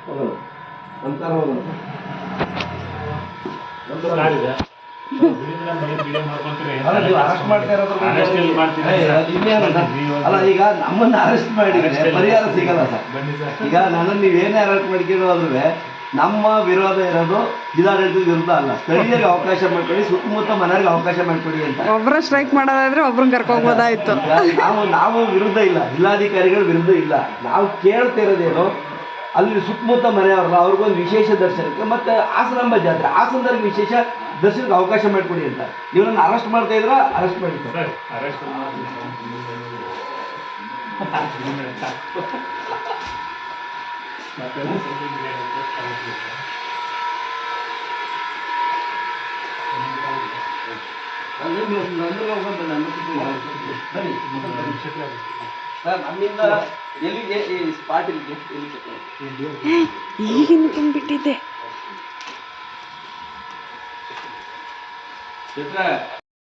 ಹೋಗಲ್ಲ ಅಂತಾರ ಹೋಗಲ್ಲ ಅರೆಸ್ಟ್ ಮಾಡ್ತಾ ಇರೋದ್ರ ಅಲ್ಲ, ಈಗ ನಮ್ಮನ್ನ ಅರೆಸ್ಟ್ ಮಾಡಿದ್ರೆ ಪರಿಹಾರ ಸಿಗಲ್ಲ ಸರ್. ಈಗ ನನ್ನನ್ನು ನೀವೇನೇ ಅರೆಸ್ಟ್ ಮಾಡ್ಕೊಳ್ಳೋದ್ರೆ ನಮ್ಮ ವಿರೋಧ ಇರೋದು ಜಿಲ್ಲಾಡಳಿತದ ವಿರುದ್ಧ ಅಲ್ಲ, ಸ್ಥಳೀಯರಿಗೆ ಅವಕಾಶ ಮಾಡ್ಕೊಳ್ಳಿ, ಸುತ್ತಮುತ್ತ ಮನೆಯವ್ರಿಗೆ ಅವಕಾಶ ಮಾಡ್ಕೊಳ್ಳಿ ಅಂತ. ಒಬ್ಬರ ಸ್ಟ್ರೈಕ್ ಮಾಡೋದಾದ್ರೆ ಒಬ್ರನ್ನ ಕರ್ಕೋಬೋದಾಯ್ತು. ನಾವು ವಿರುದ್ಧ ಇಲ್ಲ, ಜಿಲ್ಲಾಧಿಕಾರಿಗಳ ವಿರುದ್ಧ ಇಲ್ಲ. ನಾವು ಕೇಳ್ತಿರೋದೇನು, ಅಲ್ಲಿ ಸುತ್ತಮುತ್ತ ಮನೆಯವ್ರಲ್ಲ ಅವ್ರಿಗೊಂದು ವಿಶೇಷ ದರ್ಶನಕ್ಕೆ, ಮತ್ತೆ ಹಾಸನಾಂಬ ಜಾತ್ರೆ, ಹಾಸನದವ್ರಿಗೆ ವಿಶೇಷ ದರ್ಶನಕ್ಕೆ ಅವಕಾಶ ಮಾಡಿಕೊಡಿ ಅಂತ. ನೀವು ನನ್ನ ಅರೆಸ್ಟ್ ಮಾಡ್ತಾ ಇದ್ರ ಅರೆಸ್ಟ್ ಮಾಡಿ ಸರ್. ನಮ್ಮಿಂದ ಎಲ್ಲಿಗೆ ಸ್ಪಾಟ್ ಇಲ್ಲಿಗೆ ಈಗಿನ ತುಂಬಿಟ್ಟಿದ್ದೆ.